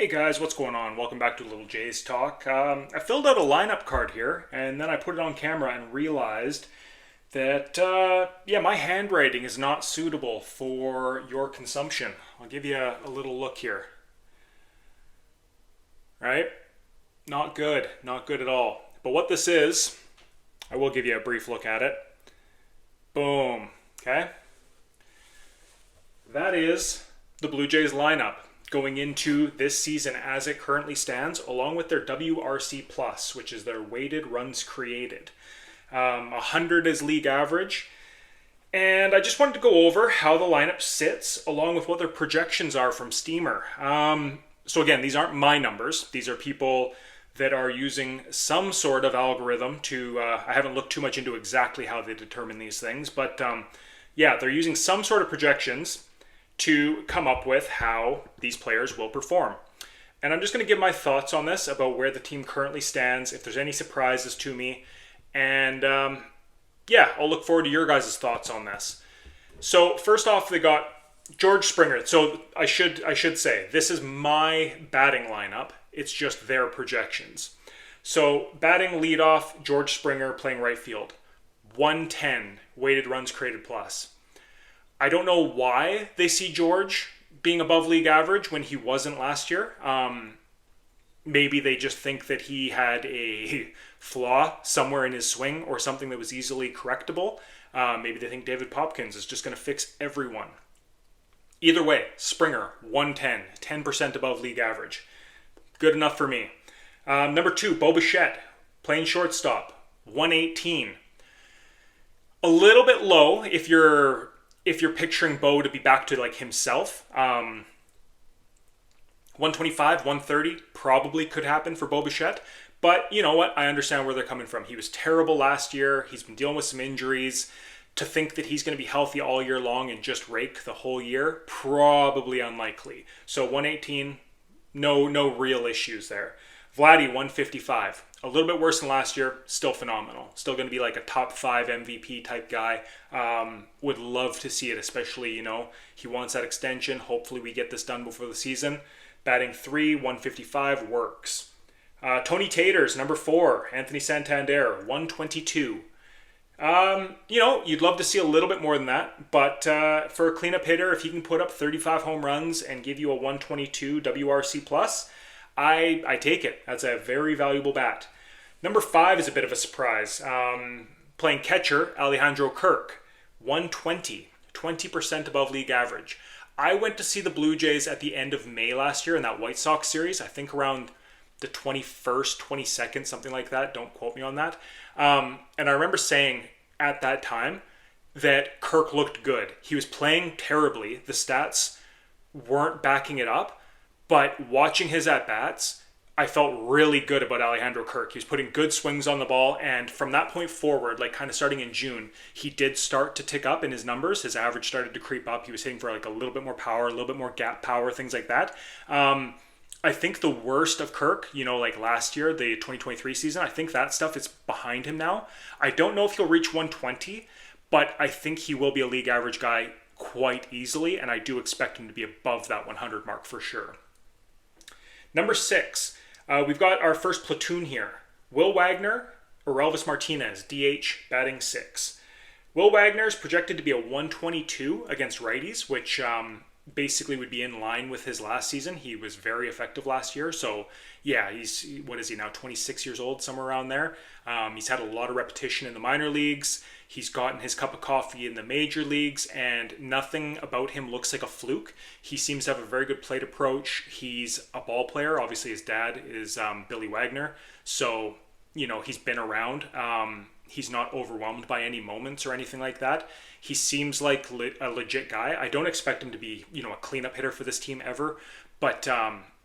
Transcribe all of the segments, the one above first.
Hey guys, what's going on? Welcome back to Little Jay's Talk. I filled out a lineup card here, and then I put it on camera and realized that, my handwriting is not suitable for your consumption. I'll give you a little look here. Right? Not good. Not good at all. But what this is, I will give you a brief look at it. Boom. Okay? That is the Blue Jays lineup going into this season as it currently stands, along with their WRC Plus, which is their weighted runs created. 100 is league average. And I just wanted to go over how the lineup sits, along with what their projections are from Steamer. So again, these aren't my numbers. These are people that are using some sort of algorithm to, I haven't looked too much into exactly how they determine these things, but they're using some sort of projections to come up with how these players will perform. And I'm just going to give my thoughts on this, about where the team currently stands, if there's any surprises to me, and I'll look forward to your guys' thoughts on this. So first off, they got George Springer. So I should say, this is my batting lineup. It's just their projections. So batting leadoff, George Springer playing right field. 110 weighted runs created plus. I don't know why they see George being above league average when he wasn't last year. Maybe they just think that he had a flaw somewhere in his swing or something that was easily correctable. Maybe they think David Popkins is just going to fix everyone. Either way, Springer, 110, 10% above league average. Good enough for me. Number 2, Bo Bichette, playing shortstop, 118. A little bit low if you're picturing Bo to be back to like himself. 125, 130 probably could happen for Bo Bichette. But you know what? I understand where they're coming from. He was terrible last year. He's been dealing with some injuries. To think that he's going to be healthy all year long and just rake the whole year, probably unlikely. So 118, no real issues there. Vladdy, 155. A little bit worse than last year, still phenomenal. Still going to be like a top 5 MVP type guy. Would love to see it, especially, he wants that extension. Hopefully we get this done before the season. Batting 3, 155 works. Tony Taters, number 4. Anthony Santander, 122. You'd love to see a little bit more than that, but for a cleanup hitter, if he can put up 35 home runs and give you a 122 WRC plus, I take it. That's a very valuable bat. Number 5 is a bit of a surprise. Playing catcher, Alejandro Kirk, 120, 20% above league average. I went to see the Blue Jays at the end of May last year in that White Sox series, I think around the 21st, 22nd, something like that. Don't quote me on that. And I remember saying at that time that Kirk looked good. He was playing terribly. The stats weren't backing it up. But watching his at-bats, I felt really good about Alejandro Kirk. He was putting good swings on the ball. And from that point forward, like kind of starting in June, he did start to tick up in his numbers. His average started to creep up. He was hitting for like a little bit more power, a little bit more gap power, things like that. I think the worst of Kirk, like last year, the 2023 season, I think that stuff is behind him now. I don't know if he'll reach 120, but I think he will be a league average guy quite easily, and I do expect him to be above that 100 mark for sure. Number 6, we've got our first platoon here. Will Wagner, Orelvis Martinez, DH, batting 6. Will Wagner is projected to be a 122 against righties, which basically would be in line with his last season. He was very effective last year. So yeah, he's, what is he now, 26 years old, somewhere around there. He's had a lot of repetition in the minor leagues. He's gotten his cup of coffee in the major leagues, and nothing about him looks like a fluke. He seems to have a very good plate approach. He's a ball player. Obviously his dad is Billy Wagner. So, he's been around. He's not overwhelmed by any moments or anything like that. He seems like a legit guy. I don't expect him to be, a cleanup hitter for this team ever, but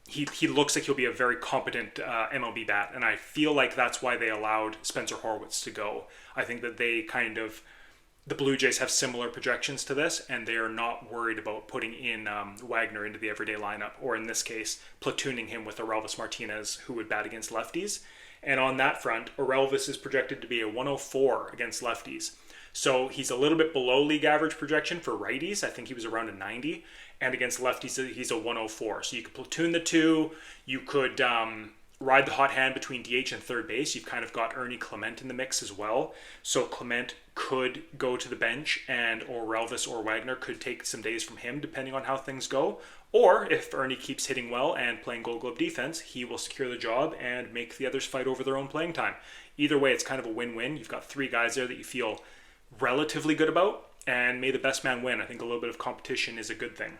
he looks like he'll be a very competent MLB bat, and I feel like that's why they allowed Spencer Horwitz to go. I think that the Blue Jays have similar projections to this, and they are not worried about putting in Wagner into the everyday lineup, or in this case, platooning him with Orelvis Martinez, who would bat against lefties. And on that front, Orelvis is projected to be a 104 against lefties. So he's a little bit below league average projection for righties. I think he was around a 90. and against lefties, he's a 104. So you could platoon the two. You could ride the hot hand between DH and third base. You've kind of got Ernie Clement in the mix as well. So Clement could go to the bench, and or Elvis or Wagner could take some days from him, depending on how things go. Or if Ernie keeps hitting well and playing Gold Glove defense, he will secure the job and make the others fight over their own playing time. Either way, it's kind of a win-win. You've got three guys there that you feel relatively good about, and may the best man win. I think a little bit of competition is a good thing.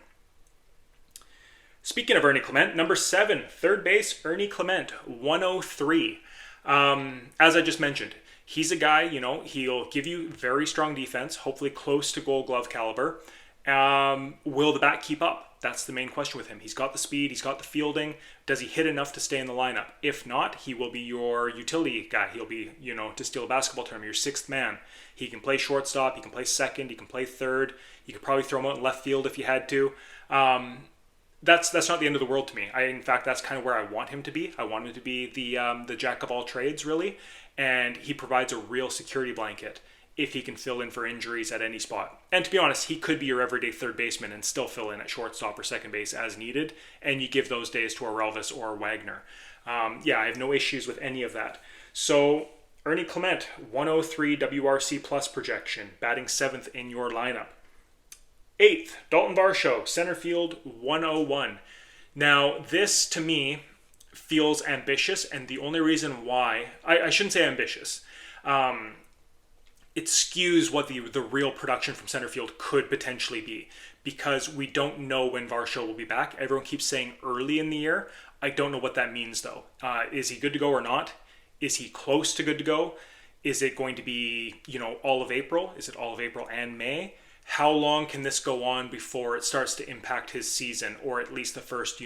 Speaking of Ernie Clement, number 7, third base, Ernie Clement, 103. As I just mentioned, he's a guy, he'll give you very strong defense, hopefully close to Gold Glove caliber. Will the bat keep up? That's the main question with him. He's got the speed, he's got the fielding. Does he hit enough to stay in the lineup? If not, he will be your utility guy. He'll be, to steal a basketball term, your sixth man. He can play shortstop, he can play second, he can play third. You could probably throw him out in left field if you had to. That's not the end of the world to me. In fact, that's kind of where I want him to be. I want him to be the jack of all trades, really. And he provides a real security blanket if he can fill in for injuries at any spot. And to be honest, he could be your everyday third baseman and still fill in at shortstop or second base as needed. And you give those days to a Elvis or Wagner. I have no issues with any of that. So Ernie Clement, 103 WRC plus projection, batting 7th in your lineup. 8th, Dalton Varsho, center field, 101. Now, this to me feels ambitious, and the only reason why, I shouldn't say ambitious, it skews what the real production from center field could potentially be, because we don't know when Varsho will be back. Everyone keeps saying early in the year. I don't know what that means, though. Is he good to go or not? Is he close to good to go? Is it going to be, all of April? Is it all of April and May? How long can this go on before it starts to impact his season, or at least the first,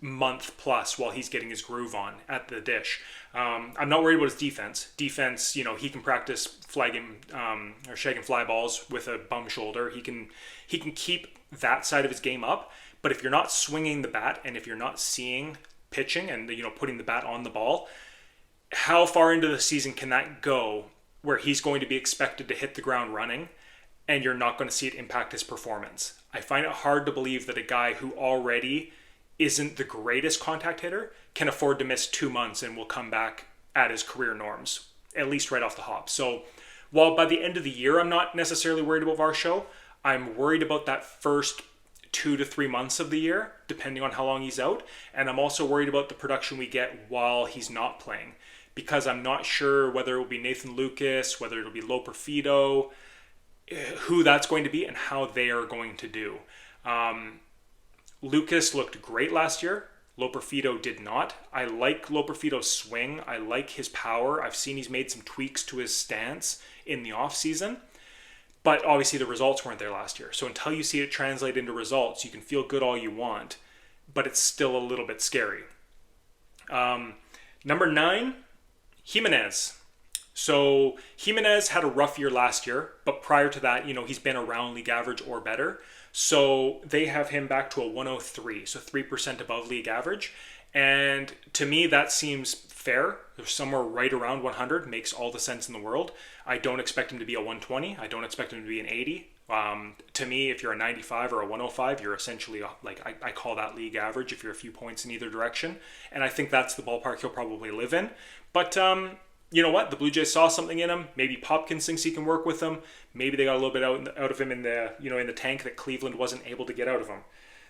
month plus while he's getting his groove on at the dish? I'm not worried about his defense. Defense, he can practice flagging or shagging fly balls with a bum shoulder. He can keep that side of his game up. But if you're not swinging the bat, and if you're not seeing pitching and putting the bat on the ball, how far into the season can that go where he's going to be expected to hit the ground running, and you're not going to see it impact his performance? I find it hard to believe that a guy who already isn't the greatest contact hitter can afford to miss 2 months and will come back at his career norms, at least right off the hop. So while by the end of the year I'm not necessarily worried about Varsho, I'm worried about that first 2 to 3 months of the year, depending on how long he's out. And I'm also worried about the production we get while he's not playing, because I'm not sure whether it will be Nathan Lucas, whether it'll be Loper Fido, who that's going to be and how they are going to do. Lucas looked great last year. Loper Fido did not. I like Loper Fido's swing. I like his power. I've seen he's made some tweaks to his stance in the offseason. But obviously the results weren't there last year. So until you see it translate into results, you can feel good all you want, but it's still a little bit scary. Number 9, Jimenez. So Jimenez had a rough year last year, but prior to that, he's been around league average or better. So they have him back to a 103, so 3% above league average. And to me, that seems fair. Somewhere right around 100 makes all the sense in the world. I don't expect him to be a 120. I don't expect him to be an 80. To me, if you're a 95 or a 105, you're essentially, I call that league average if you're a few points in either direction. And I think that's the ballpark he'll probably live in. But you know what? The Blue Jays saw something in him. Maybe Popkins thinks he can work with him. Maybe they got a little bit out of him in the in the tank that Cleveland wasn't able to get out of him.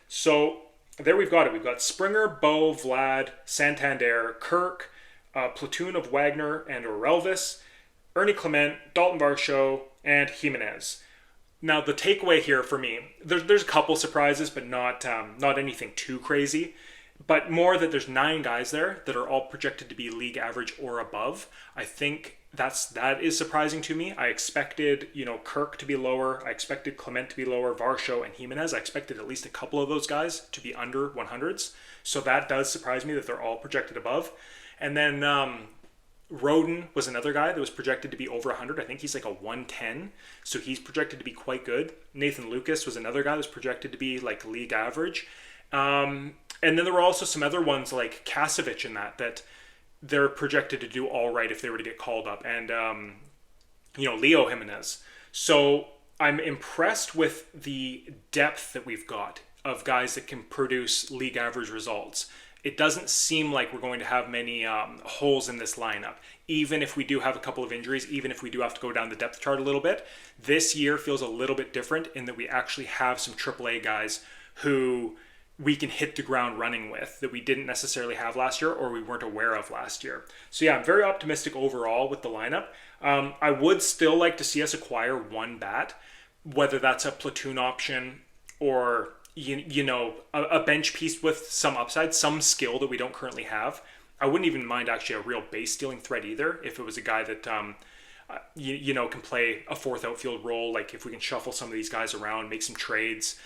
So there we've got it. We've got Springer, Bo, Vlad, Santander, Kirk, a platoon of Wagner and Elvis, Ernie Clement, Dalton Varsho, and Jimenez. Now the takeaway here for me, there's a couple surprises, but not anything too crazy. But more that there's 9 guys there that are all projected to be league average or above. I think that is surprising to me. I expected, Kirk to be lower. I expected Clement to be lower, Varsho and Jimenez. I expected at least a couple of those guys to be under 100s. So that does surprise me that they're all projected above. And then Roden was another guy that was projected to be over 100. I think he's like a 110. So he's projected to be quite good. Nathan Lucas was another guy that was projected to be like league average. And then there were also some other ones like Kasevich and that they're projected to do all right if they were to get called up. And, Leo Jimenez. So I'm impressed with the depth that we've got. of guys that can produce league average results. It doesn't seem like we're going to have many holes in this lineup. Even if we do have a couple of injuries, even if we do have to go down the depth chart a little bit, this year feels a little bit different in that we actually have some AAA guys who we can hit the ground running with that we didn't necessarily have last year or we weren't aware of last year. So yeah, I'm very optimistic overall with the lineup. I would still like to see us acquire one bat, whether that's a platoon option or a bench piece with some upside, some skill that we don't currently have. I wouldn't even mind actually a real base stealing threat either if it was a guy that can play a fourth outfield role. Like if we can shuffle some of these guys around, make some trades.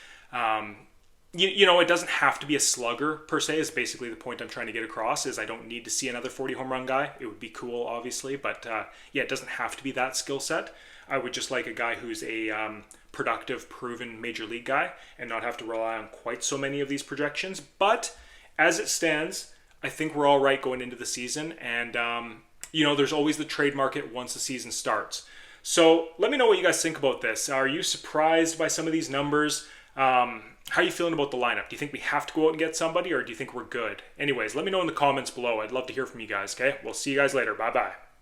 It doesn't have to be a slugger per se is basically the point I'm trying to get across is I don't need to see another 40 home run guy. It would be cool, obviously, but it doesn't have to be that skill set. I would just like a guy who's a productive, proven major league guy and not have to rely on quite so many of these projections. But as it stands, I think we're all right going into the season. And, there's always the trade market once the season starts. So let me know what you guys think about this. Are you surprised by some of these numbers? How are you feeling about the lineup? Do you think we have to go out and get somebody or do you think we're good? Anyways, let me know in the comments below. I'd love to hear from you guys, okay? We'll see you guys later. Bye-bye.